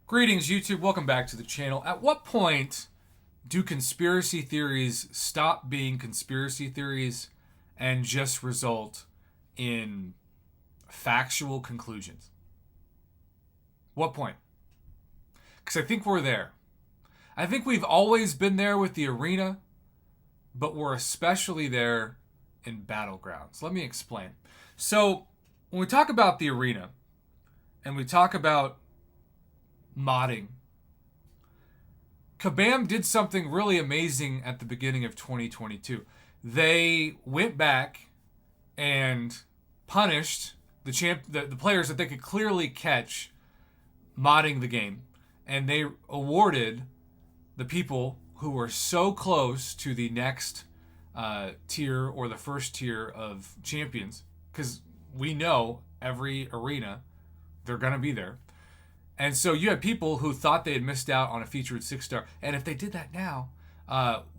Greetings, YouTube. Welcome back to the channel. At what point do conspiracy theories stop being conspiracy theories and just result in factual conclusions? What point? Because I think we're there. I think we've always been there with the arena, but we're especially there in battlegrounds. Let me explain. So, when we talk about the arena and we talk about modding, Kabam did something really amazing at the beginning of 2022. They went back and punished the players that they could clearly catch modding the game, and they awarded the people who were so close to the next tier or the first tier of champions, because we know every arena they're going to be there. And so you had people who thought they had missed out on a featured 6-star. And if they did that now,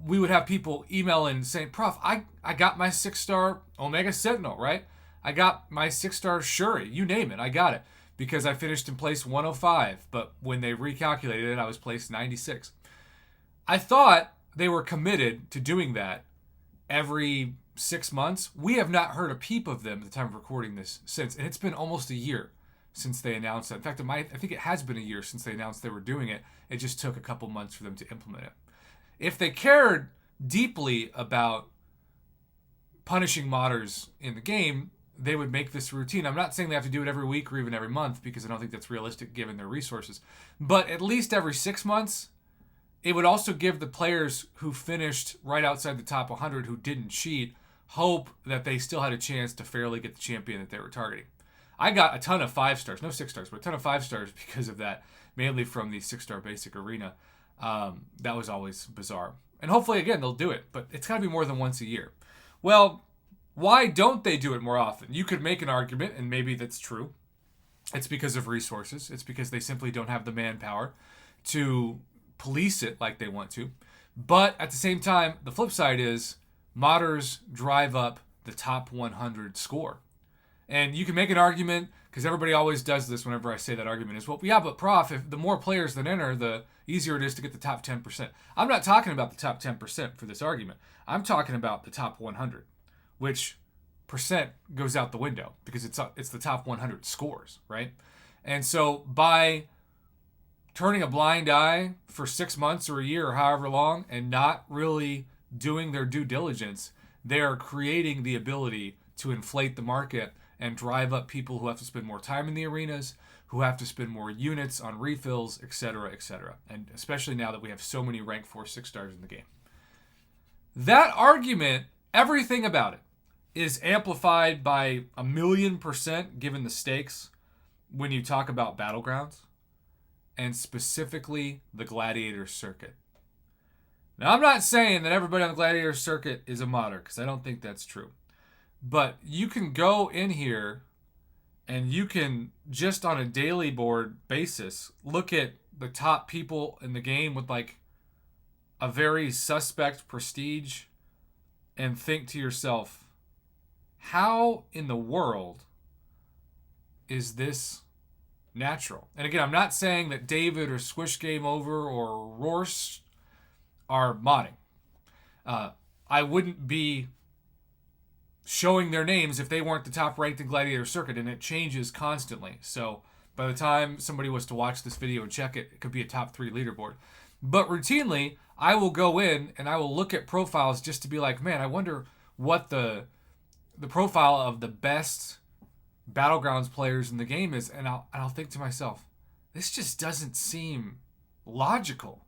we would have people email in saying, Prof, I got my 6-star Omega Sentinel, right? I got my 6-star Shuri. You name it, I got it. Because I finished in place 105. But when they recalculated it, I was placed 96. I thought they were committed to doing that every 6 months. We have not heard a peep of them at the time of recording this since. And it's been almost a year since they announced that. In fact, I think it has been a year since they announced they were doing it. It just took a couple months for them to implement it. If they cared deeply about punishing modders in the game, they would make this routine. I'm not saying they have to do it every week or even every month, because I don't think that's realistic given their resources. But at least every 6 months, it would also give the players who finished right outside the top 100 who didn't cheat hope that they still had a chance to fairly get the champion that they were targeting. I got a ton of 5-stars, no 6-stars, but a ton of 5-stars because of that, mainly from the 6-star basic arena. That was always bizarre. And hopefully, again, they'll do it, but it's got to be more than once a year. Well, why don't they do it more often? You could make an argument, and maybe that's true. It's because of resources. It's because they simply don't have the manpower to police it like they want to. But at the same time, the flip side is modders drive up the top 100 score. And you can make an argument, because everybody always does this whenever I say that argument, is, well, yeah, but Prof, if the more players that enter, the easier it is to get the top 10%. I'm not talking about the top 10% for this argument. I'm talking about the top 100, which percent goes out the window because it's the top 100 scores, right? And so by turning a blind eye for 6 months or a year or however long and not really doing their due diligence, they are creating the ability to inflate the market and drive up people who have to spend more time in the arenas, who have to spend more units on refills, etc., etc. And especially now that we have so many rank 4 6-stars in the game. That argument, everything about it, is amplified by 1,000,000% given the stakes when you talk about battlegrounds, and specifically the gladiator circuit. Now, I'm not saying that everybody on the gladiator circuit is a modder, because I don't think that's true. But you can go in here and you can, just on a daily board basis, look at the top people in the game with like a very suspect prestige and think to yourself, how in the world is this natural? And again, I'm not saying that David or Squish Game Over or Rorsch are modding. I wouldn't be showing their names if they weren't the top ranked in Gladiator Circuit, and it changes constantly. So by the time somebody was to watch this video and check it, it could be a top 3 leaderboard. But routinely, I will go in and I will look at profiles just to be like, man, I wonder what the profile of the best Battlegrounds players in the game is, and I'll think to myself, this just doesn't seem logical.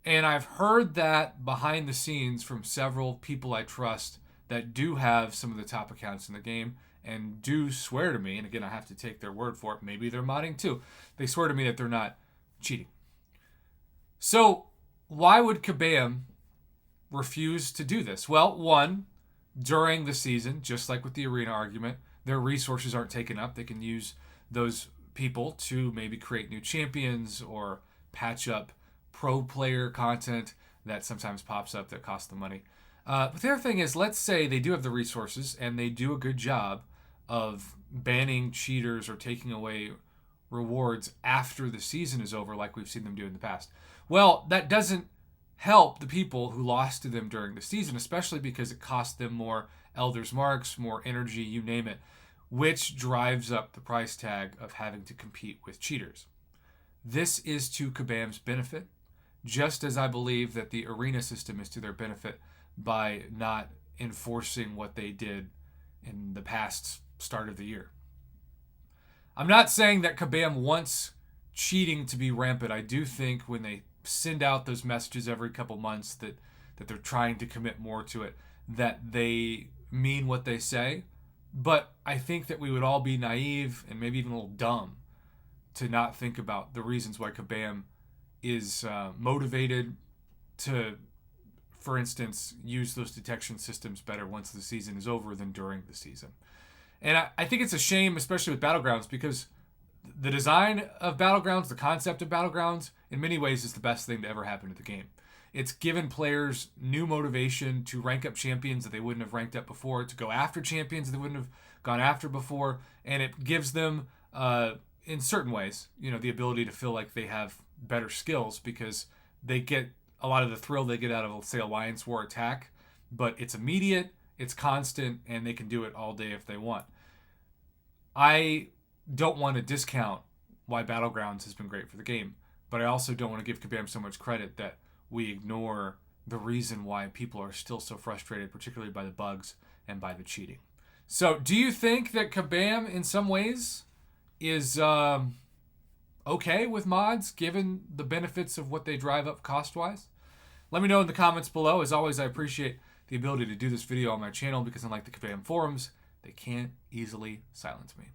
And I've heard that behind the scenes from several people I trust that do have some of the top accounts in the game and do swear to me, and again, I have to take their word for it, maybe they're modding too, they swear to me that they're not cheating. So why would Kabam refuse to do this? Well, one, during the season, just like with the arena argument, their resources aren't taken up. They can use those people to maybe create new champions or patch up pro player content that sometimes pops up that costs them money. But the other thing is, let's say they do have the resources and they do a good job of banning cheaters or taking away rewards after the season is over, like we've seen them do in the past. Well, that doesn't help the people who lost to them during the season, especially because it cost them more Elder's Marks, more energy, you name it, which drives up the price tag of having to compete with cheaters. This is to Kabam's benefit, just as I believe that the arena system is to their benefit by not enforcing what they did in the past start of the year. I'm not saying that Kabam wants cheating to be rampant. I do think when they send out those messages every couple months that they're trying to commit more to it, that they mean what they say. But I think that we would all be naive and maybe even a little dumb to not think about the reasons why Kabam is motivated to, for instance, use those detection systems better once the season is over than during the season. And I think it's a shame, especially with Battlegrounds, because the design of Battlegrounds, the concept of Battlegrounds, in many ways is the best thing to ever happen to the game. It's given players new motivation to rank up champions that they wouldn't have ranked up before, to go after champions that they wouldn't have gone after before, and it gives them, in certain ways, the ability to feel like they have better skills because they get a lot of the thrill they get out of, say, Alliance War attack, but it's immediate, it's constant, and they can do it all day if they want. I don't want to discount why Battlegrounds has been great for the game, but I also don't want to give Kabam so much credit that we ignore the reason why people are still so frustrated, particularly by the bugs and by the cheating. So, do you think that Kabam, in some ways, is okay with mods, given the benefits of what they drive up cost-wise? Let me know in the comments below. As always, I appreciate the ability to do this video on my channel because unlike the Kabam forums, they can't easily silence me.